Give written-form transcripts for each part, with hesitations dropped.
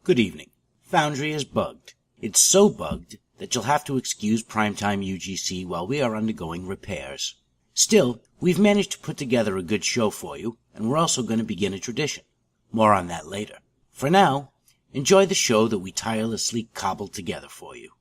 Good evening. Foundry is bugged. It's so bugged that you'll have to excuse PrimetimeUGC while we are undergoing repairs. Still, we've managed to put together a good show for you, and we're also going to begin a tradition. More on that later. For now, enjoy the show that we tirelessly cobbled together for you.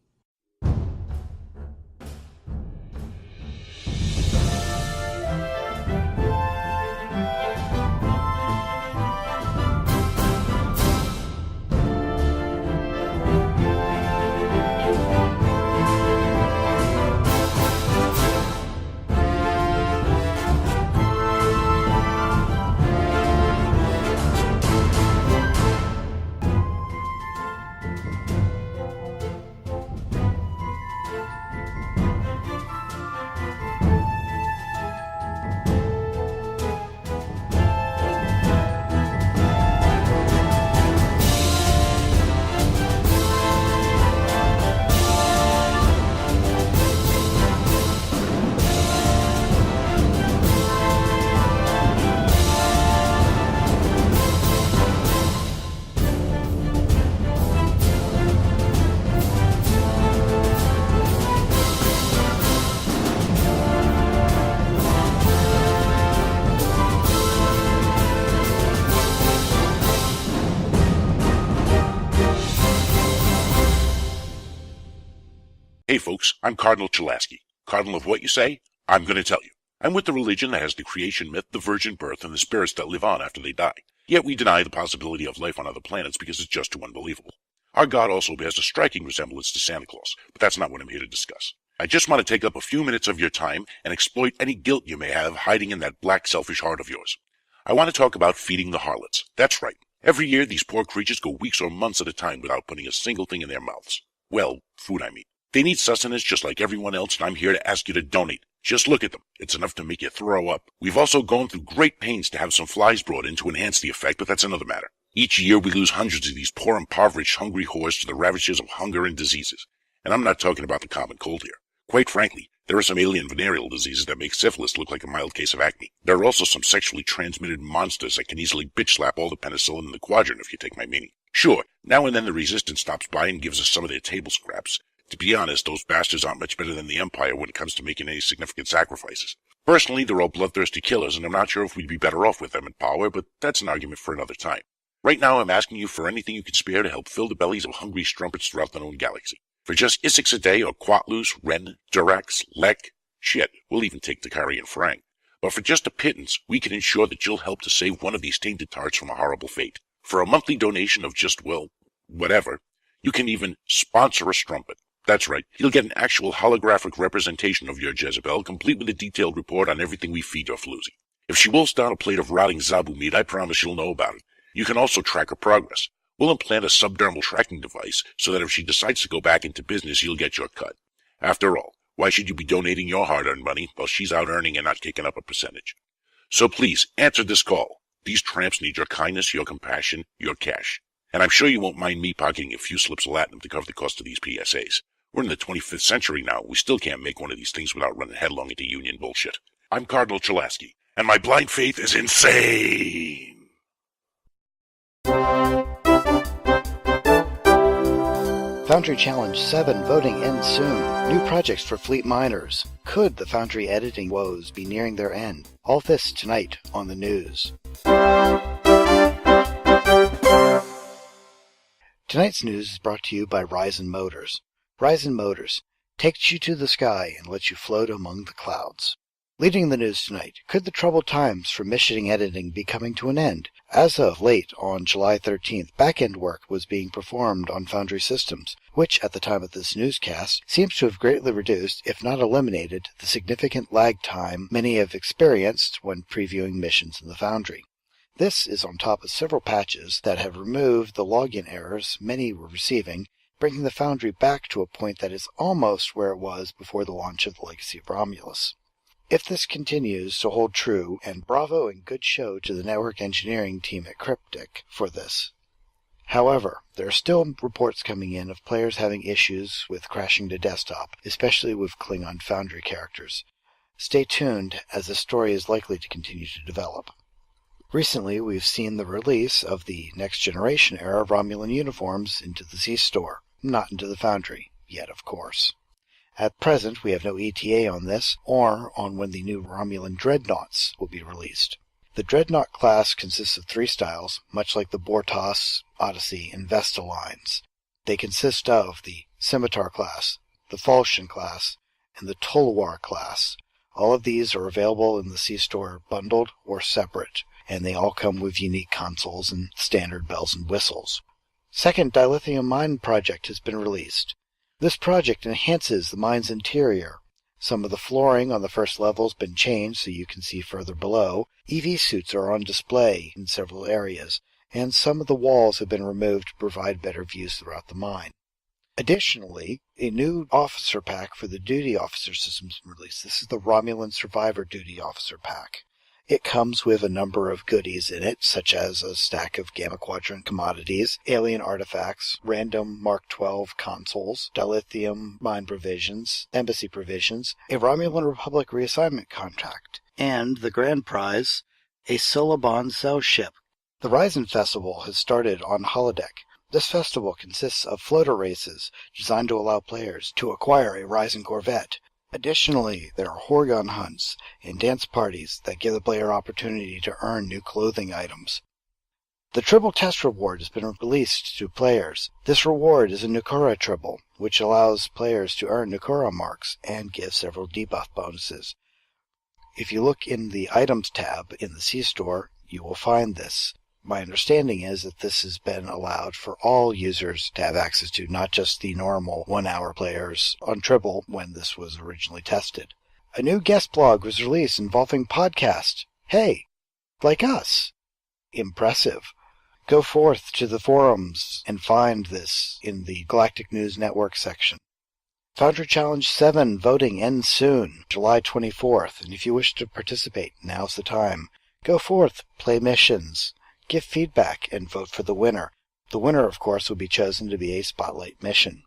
Hey folks, I'm Cardinal Chulaski. Cardinal of what you say? I'm going to tell you. I'm with the religion that has the creation myth, the virgin birth, and the spirits that live on after they die. Yet we deny the possibility of life on other planets because it's just too unbelievable. Our God also bears a striking resemblance to Santa Claus, but that's not what I'm here to discuss. I just want to take up a few minutes of your time and exploit any guilt you may have hiding in that black selfish heart of yours. I want to talk about feeding the harlots. That's right. Every year these poor creatures go weeks or months at a time without putting a single thing in their mouths. Well, food I mean. They need sustenance just like everyone else, and I'm here to ask you to donate. Just look at them. It's enough to make you throw up. We've also gone through great pains to have some flies brought in to enhance the effect, but that's another matter. Each year we lose hundreds of these poor, impoverished, hungry whores to the ravages of hunger and diseases. And I'm not talking about the common cold here. Quite frankly, there are some alien venereal diseases that make syphilis look like a mild case of acne. There are also some sexually transmitted monsters that can easily bitch-slap all the penicillin in the quadrant, if you take my meaning. Sure, now and then the Resistance stops by and gives us some of their table scraps. To be honest, those bastards aren't much better than the Empire when it comes to making any significant sacrifices. Personally, they're all bloodthirsty killers, and I'm not sure if we'd be better off with them in power, but that's an argument for another time. Right now, I'm asking you for anything you can spare to help fill the bellies of hungry strumpets throughout the known galaxy. For just Isix a day, or Quatlus, Ren, Durax, Lek, shit, we'll even take Takari and Frang. But for just a pittance, we can ensure that you'll help to save one of these tainted tarts from a horrible fate. For a monthly donation of just, well, whatever, you can even sponsor a strumpet. That's right, you'll get an actual holographic representation of your Jezebel, complete with a detailed report on everything we feed your floozy. If she wolfs down a plate of rotting Zabu meat, I promise you'll know about it. You can also track her progress. We'll implant a subdermal tracking device so that if she decides to go back into business, you'll get your cut. After all, why should you be donating your hard-earned money while she's out earning and not kicking up a percentage? So please, answer this call. These tramps need your kindness, your compassion, your cash. And I'm sure you won't mind me pocketing a few slips of latinum to cover the cost of these PSAs. We're in the 25th century now. We still can't make one of these things without running headlong into union bullshit. I'm Cardinal Chulaski, and my blind faith is insane. Foundry Challenge 7 voting ends soon. New projects for fleet miners. Could the Foundry editing woes be nearing their end? All this tonight on the news. Tonight's news is brought to you by Ryzen Motors. Ryzen Motors takes you to the sky and lets you float among the clouds. Leading the news tonight, could the troubled times for mission editing be coming to an end? As of late, on July 13th, back-end work was being performed on Foundry systems, which, at the time of this newscast, seems to have greatly reduced, if not eliminated, the significant lag time many have experienced when previewing missions in the Foundry. This is on top of several patches that have removed the login errors many were receiving, bringing the Foundry back to a point that is almost where it was before the launch of the Legacy of Romulus. If this continues to hold true, and bravo and good show to the network engineering team at Cryptic for this. However, there are still reports coming in of players having issues with crashing to desktop, especially with Klingon Foundry characters. Stay tuned, as the story is likely to continue to develop. Recently, we've seen the release of the Next Generation era Romulan uniforms into the C-Store, not into the Foundry, yet of course. At present, we have no ETA on this, or on when the new Romulan Dreadnoughts will be released. The Dreadnought class consists of 3 styles, much like the Bortos, Odyssey, and Vesta lines. They consist of the Scimitar class, the Falchion class, and the Tolwar class. All of these are available in the C-Store bundled or separate, and they all come with unique consoles and standard bells and whistles. Second Dilithium Mine project has been released. This project enhances the mine's interior. Some of the flooring on the first level has been changed so you can see further below. EV suits are on display in several areas, and some of the walls have been removed to provide better views throughout the mine. Additionally, a new officer pack for the duty officer system has been released. This is the Romulan Survivor Duty Officer Pack. It comes with a number of goodies in it, such as a stack of Gamma Quadrant commodities, alien artifacts, random Mark 12 consoles, dilithium mine provisions, embassy provisions, a Romulan Republic reassignment contract, and the grand prize, a Solobon Cell ship. The Ryzen Festival has started on holodeck. This festival consists of floater races designed to allow players to acquire a Ryzen Corvette. Additionally, there are Horgon hunts and dance parties that give the player opportunity to earn new clothing items. The Tribble Test Reward has been released to players. This reward is a Nukura Tribble, which allows players to earn Nukura marks and gives several debuff bonuses. If you look in the Items tab in the C-Store, you will find this. My understanding is that this has been allowed for all users to have access to, not just the normal 1-hour players on Tribble when this was originally tested. A new guest blog was released involving podcast. Hey, like us. Impressive. Go forth to the forums and find this in the Galactic News Network section. Foundry Challenge 7 voting ends soon, July 24th, and if you wish to participate, now's the time. Go forth, play missions. Give feedback and vote for the winner. The winner, of course, will be chosen to be a spotlight mission.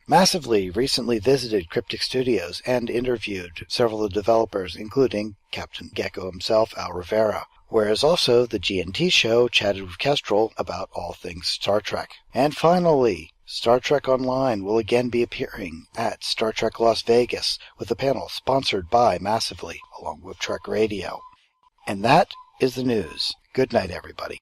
Massively recently visited Cryptic Studios and interviewed several of the developers, including Captain Gecko himself, Al Rivera, whereas also the GNT show chatted with Kestrel about all things Star Trek. And finally, Star Trek Online will again be appearing at Star Trek Las Vegas with a panel sponsored by Massively, along with Trek Radio. And that is the news. Good night, everybody.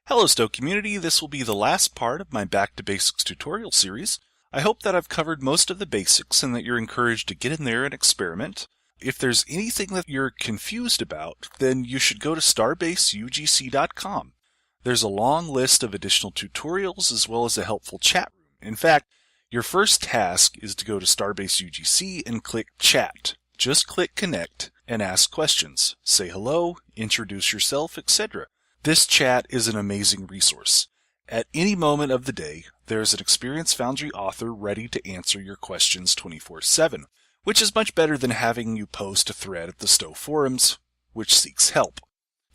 Hello Stowe community, this will be the last part of my Back to Basics tutorial series. I hope that I've covered most of the basics and that you're encouraged to get in there and experiment. If there's anything that you're confused about, then you should go to starbaseugc.com. There's a long list of additional tutorials as well as a helpful chat room. In fact, your first task is to go to Starbase UGC and click Chat. Just click Connect and ask questions. Say hello, introduce yourself, etc. This chat is an amazing resource. At any moment of the day, there's an experienced Foundry author ready to answer your questions 24/7, which is much better than having you post a thread at the Stowe forums, which seeks help.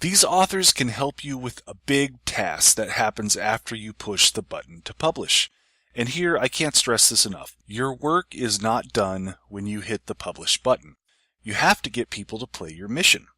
These authors can help you with a big task that happens after you push the button to publish. And here, I can't stress this enough. Your work is not done when you hit the publish button. You have to get people to play your mission.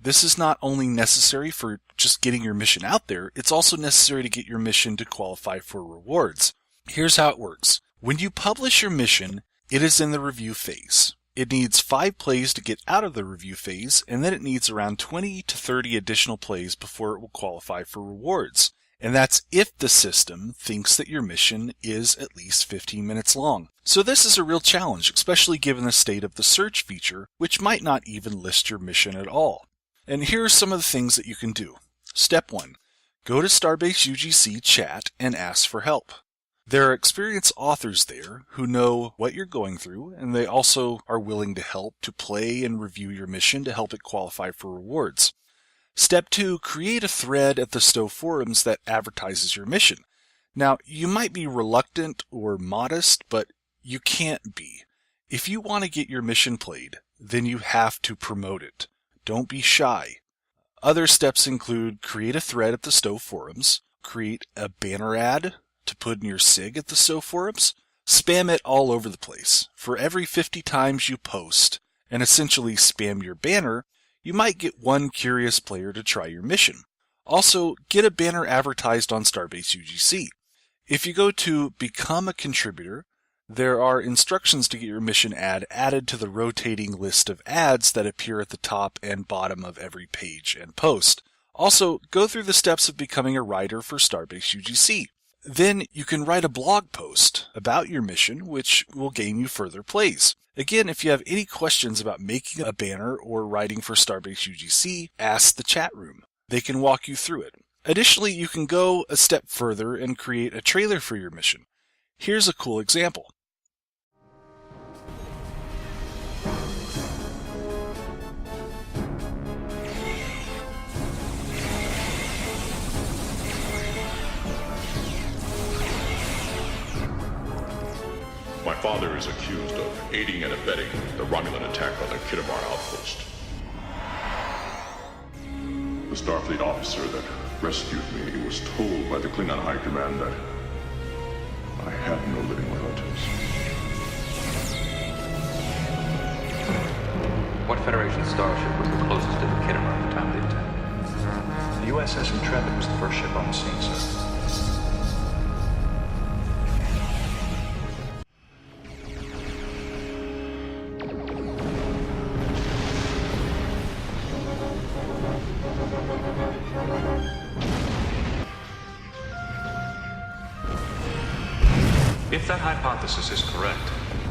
This is not only necessary for just getting your mission out there, it's also necessary to get your mission to qualify for rewards. Here's how it works. When you publish your mission, it is in the review phase. It needs 5 plays to get out of the review phase, and then it needs around 20 to 30 additional plays before it will qualify for rewards. And that's if the system thinks that your mission is at least 15 minutes long. So this is a real challenge, especially given the state of the search feature, which might not even list your mission at all. And here are some of the things that you can do. Step 1. Go to Starbase UGC chat and ask for help. There are experienced authors there who know what you're going through, and they also are willing to help to play and review your mission to help it qualify for rewards. Step 2, create a thread at the Stowe forums that advertises your mission. Now, you might be reluctant or modest, but you can't be. If you want to get your mission played, then you have to promote it. Don't be shy. Other steps include create a thread at the Stowe forums, create a banner ad to put in your SIG at the Stowe forums, spam it all over the place. For every 50 times you post and essentially spam your banner, you might get one curious player to try your mission. Also, get a banner advertised on Starbase UGC. If you go to Become a Contributor, there are instructions to get your mission ad added to the rotating list of ads that appear at the top and bottom of every page and post. Also, go through the steps of becoming a writer for Starbase UGC. Then you can write a blog post about your mission, which will gain you further plays. Again, if you have any questions about making a banner or writing for Starbase UGC, ask the chat room. They can walk you through it. Additionally, you can go a step further and create a trailer for your mission. Here's a cool example. My father is accused of aiding and abetting the Romulan attack on the Kittimar outpost. The Starfleet officer that rescued me was told by the Klingon High Command that I have no living relatives. What Federation starship was the closest to the Kittimar at the time of the attack? The USS Intrepid was the first ship on the scene, sir. If that hypothesis is correct,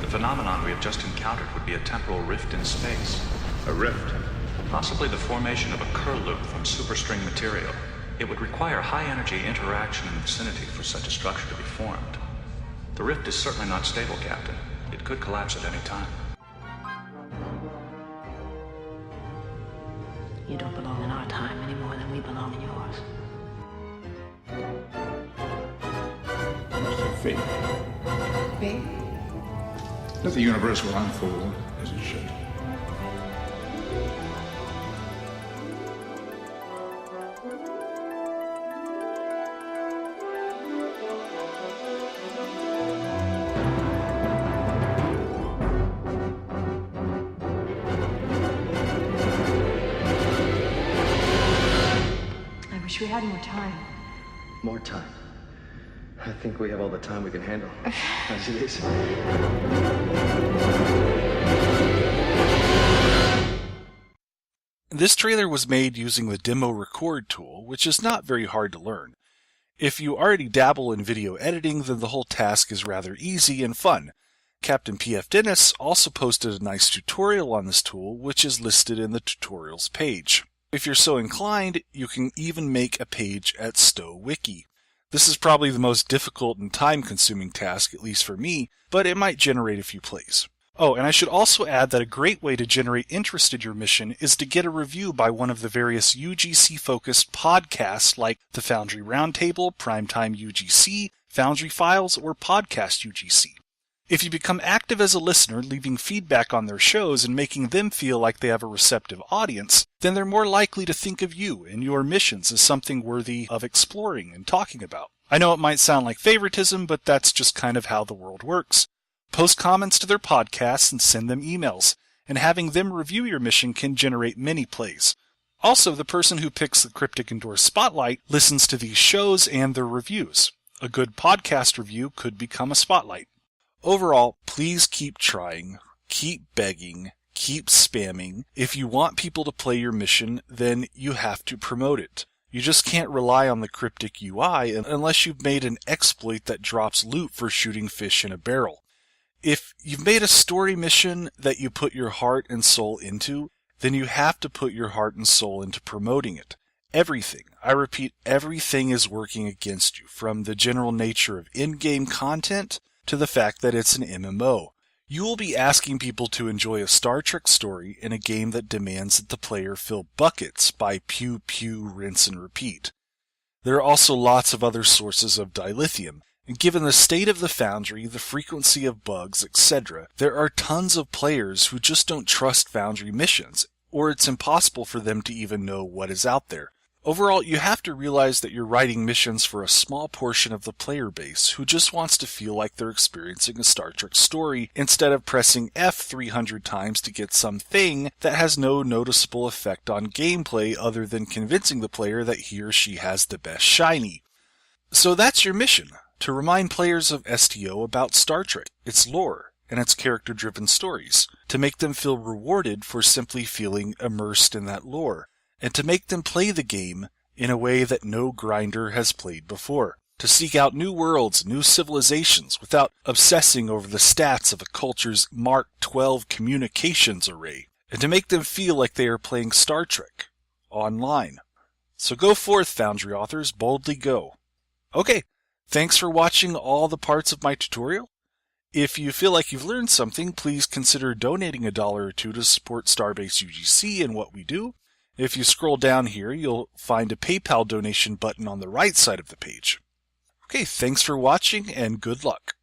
the phenomenon we have just encountered would be a temporal rift in space. A rift? Possibly the formation of a Kerr loop from superstring material. It would require high-energy interaction in the vicinity for such a structure to be formed. The rift is certainly not stable, Captain. It could collapse at any time. You don't belong in our time any more than we belong in yours. What's your fate? Me? Let the universe will unfold as it should. I wish we had more time. More time. I think we have all the time we can handle. As it is. This trailer was made using the demo record tool, which is not very hard to learn. If you already dabble in video editing, then the whole task is rather easy and fun. Captain P.F. Dennis also posted a nice tutorial on this tool, which is listed in the tutorials page. If you're so inclined, you can even make a page at Stowe Wiki. This is probably the most difficult and time-consuming task, at least for me, but it might generate a few plays. Oh, and I should also add that a great way to generate interest in your mission is to get a review by one of the various UGC-focused podcasts like the Foundry Roundtable, PrimetimeUGC, Foundry Files, or Podcast UGC. If you become active as a listener, leaving feedback on their shows and making them feel like they have a receptive audience, then they're more likely to think of you and your missions as something worthy of exploring and talking about. I know it might sound like favoritism, but that's just kind of how the world works. Post comments to their podcasts and send them emails, and having them review your mission can generate many plays. Also, the person who picks the Cryptic Endorse Spotlight listens to these shows and their reviews. A good podcast review could become a spotlight. Overall, please keep trying, keep begging, keep spamming. If you want people to play your mission, then you have to promote it. You just can't rely on the cryptic UI unless you've made an exploit that drops loot for shooting fish in a barrel. If you've made a story mission that you put your heart and soul into, then you have to put your heart and soul into promoting it. Everything, I repeat, everything is working against you, from the general nature of in-game content to the fact that it's an MMO. You will be asking people to enjoy a Star Trek story in a game that demands that the player fill buckets by pew pew, rinse and repeat. There are also lots of other sources of dilithium, and given the state of the Foundry, the frequency of bugs, etc., there are tons of players who just don't trust Foundry missions, or it's impossible for them to even know what is out there. Overall, you have to realize that you're writing missions for a small portion of the player base who just wants to feel like they're experiencing a Star Trek story instead of pressing F 300 times to get something that has no noticeable effect on gameplay other than convincing the player that he or she has the best shiny. So that's your mission, to remind players of STO about Star Trek, its lore, and its character-driven stories, to make them feel rewarded for simply feeling immersed in that lore, and to make them play the game in a way that no grinder has played before, to seek out new worlds, new civilizations, without obsessing over the stats of a culture's Mark 12 communications array, and to make them feel like they are playing Star Trek online. So go forth, Foundry authors, boldly go. Okay, thanks for watching all the parts of my tutorial. If you feel like you've learned something, please consider donating $1 or $2 to support Starbase UGC and what we do. If you scroll down here, you'll find a PayPal donation button on the right side of the page. Okay, thanks for watching and good luck.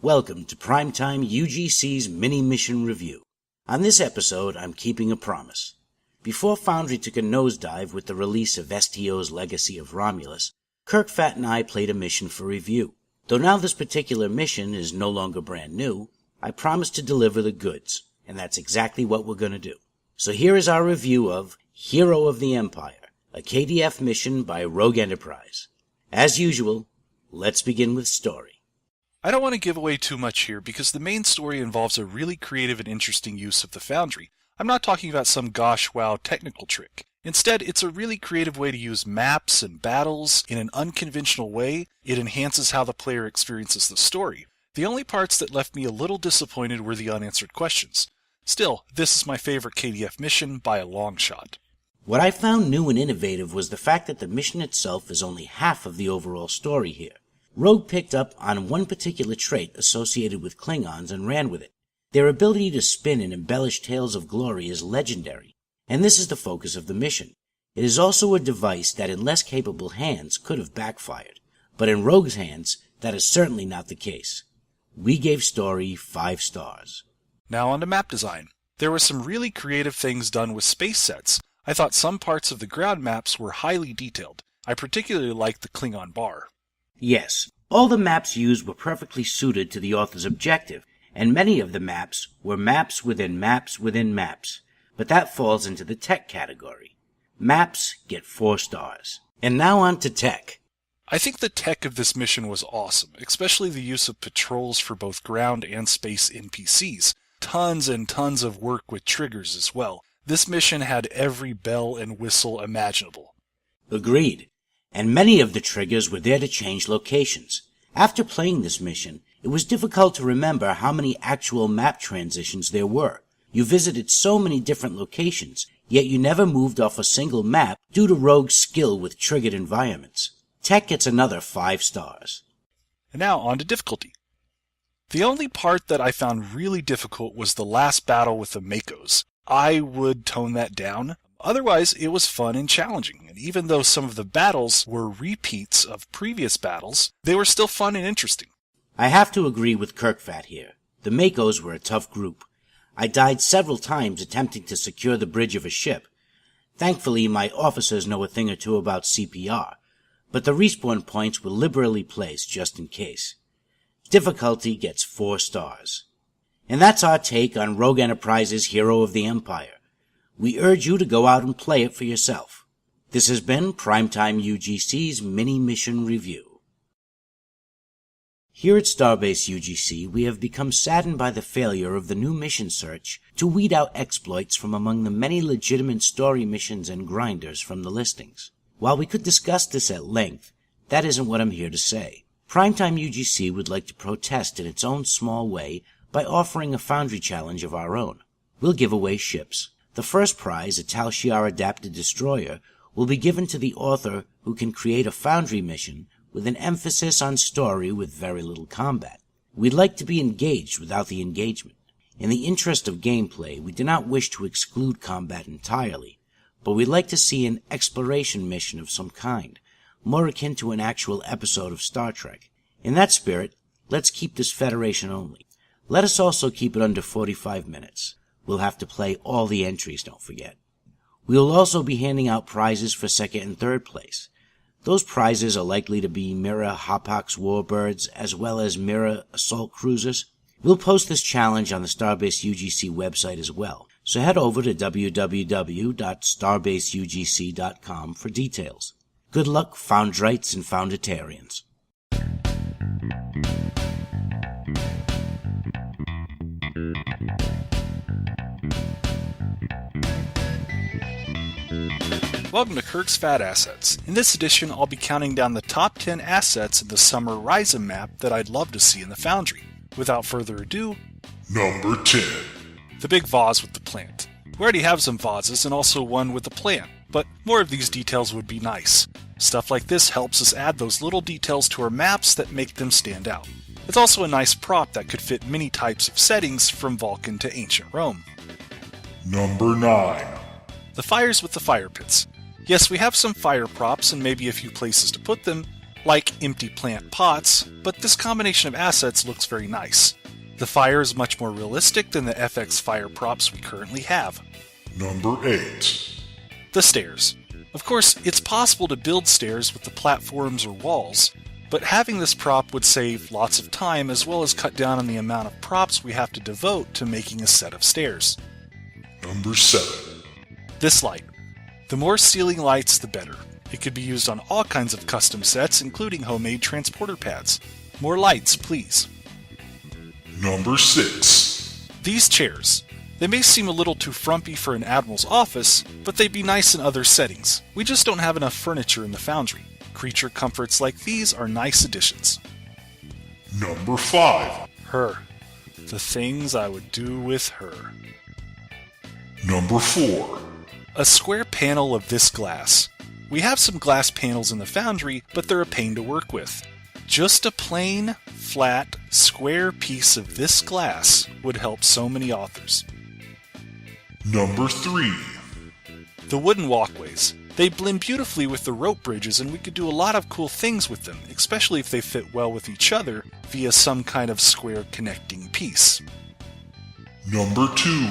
Welcome to Primetime UGC's mini-mission review. On this episode, I'm keeping a promise. Before Foundry took a nosedive with the release of STO's Legacy of Romulus, Kirkfat and I played a mission for review. Though now this particular mission is no longer brand new, I promised to deliver the goods, and that's exactly what we're going to do. So here is our review of Hero of the Empire, a KDF mission by RogueEnterprise. As usual, let's begin with story. I don't want to give away too much here because the main story involves a really creative and interesting use of the Foundry. I'm not talking about some gosh wow technical trick. Instead, it's a really creative way to use maps and battles in an unconventional way. It enhances how the player experiences the story. The only parts that left me a little disappointed were the unanswered questions. Still, this is my favorite KDF mission by a long shot. What I found new and innovative was the fact that the mission itself is only half of the overall story here. Rogue picked up on one particular trait associated with Klingons and ran with it. Their ability to spin and embellish tales of glory is legendary, and this is the focus of the mission. It is also a device that in less capable hands could have backfired, but in Rogue's hands, that is certainly not the case. We gave story 5 stars. Now on to map design. There were some really creative things done with space sets. I thought some parts of the ground maps were highly detailed. I particularly liked the Klingon bar. Yes, all the maps used were perfectly suited to the author's objective, and many of the maps were maps within maps within maps, but that falls into the tech category. Maps get 4 stars. And now on to tech. I think the tech of this mission was awesome, especially the use of patrols for both ground and space NPCs. Tons and tons of work with triggers as well. This mission had every bell and whistle imaginable. Agreed. And many of the triggers were there to change locations. After playing this mission, it was difficult to remember how many actual map transitions there were. You visited so many different locations, yet you never moved off a single map due to Rogue's skill with triggered environments. Tech gets another 5 stars. And now on to difficulty. The only part that I found really difficult was the last battle with the Makos. I would tone that down. Otherwise, it was fun and challenging, and even though some of the battles were repeats of previous battles, they were still fun and interesting. I have to agree with Kirkfat here. The Makos were a tough group. I died several times attempting to secure the bridge of a ship. Thankfully, my officers know a thing or two about CPR, but the respawn points were liberally placed just in case. Difficulty gets 4 stars. And that's our take on RogueEnterprise's Hero of the Empire. We urge you to go out and play it for yourself. This has been Primetime UGC's mini-mission review. Here at Starbase UGC, we have become saddened by the failure of the new mission search to weed out exploits from among the many legitimate story missions and grinders from the listings. While we could discuss this at length, that isn't what I'm here to say. PrimetimeUGC would like to protest in its own small way by offering a Foundry challenge of our own. We'll give away ships. The first prize, a Tal Shiar adapted destroyer, will be given to the author who can create a Foundry mission with an emphasis on story with very little combat. We'd like to be engaged without the engagement. In the interest of gameplay, we do not wish to exclude combat entirely, but we'd like to see an exploration mission of some kind, more akin to an actual episode of Star Trek. In that spirit, let's keep this Federation only. Let us also keep it under 45 minutes. We'll have to play all the entries, don't forget. We will also be handing out prizes for second and third place. Those prizes are likely to be Mirror Hapax Warbirds as well as Mirror Assault Cruisers. We'll post this challenge on the Starbase UGC website as well, so head over to www.starbaseugc.com for details. Good luck, Foundrites and Founditarians. Welcome to Kirk's Phat Assets. In this edition, I'll be counting down the top 10 assets in the Summer Ryzen map that I'd love to see in the Foundry. Without further ado, Number 10. the big vase with the plant. We already have some vases and also one with a plant, but more of these details would be nice. Stuff like this helps us add those little details to our maps that make them stand out. It's also a nice prop that could fit many types of settings from Vulcan to Ancient Rome. Number 9. The fires with the fire pits. Yes, we have some fire props and maybe a few places to put them, like empty plant pots, but this combination of assets looks very nice. The fire is much more realistic than the FX fire props we currently have. Number 8. The stairs. Of course, it's possible to build stairs with the platforms or walls, but having this prop would save lots of time as well as cut down on the amount of props we have to devote to making a set of stairs. Number 7. This light. The more ceiling lights, the better. It could be used on all kinds of custom sets, including homemade transporter pads. More lights, please. Number 6. These chairs. They may seem a little too frumpy for an admiral's office, but they'd be nice in other settings. We just don't have enough furniture in the Foundry. Creature comforts like these are nice additions. Number 5. Her. The things I would do with her. Number 4. A square panel of this glass. We have some glass panels in the Foundry, but they're a pain to work with. Just a plain, flat, square piece of this glass would help so many authors. Number 3. The wooden walkways. They blend beautifully with the rope bridges, and we could do a lot of cool things with them, especially if they fit well with each other via some kind of square connecting piece. Number 2.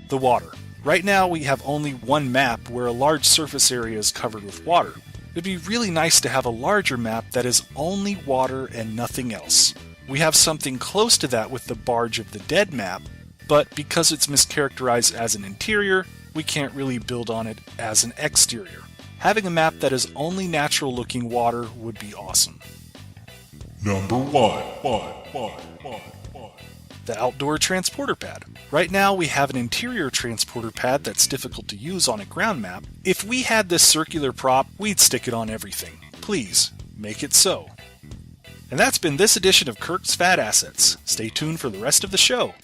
The water. Right now we have only one map where a large surface area is covered with water. It'd be really nice to have a larger map that is only water and nothing else. We have something close to that with the Barge of the Dead map, but because it's mischaracterized as an interior, we can't really build on it as an exterior. Having a map that is only natural looking water would be awesome. Number 1. The outdoor transporter pad. Right now we have an interior transporter pad that's difficult to use on a ground map. If we had this circular prop, we'd stick it on everything. Please, make it so. And that's been this edition of Kirk's Phat Assets. Stay tuned for the rest of the show.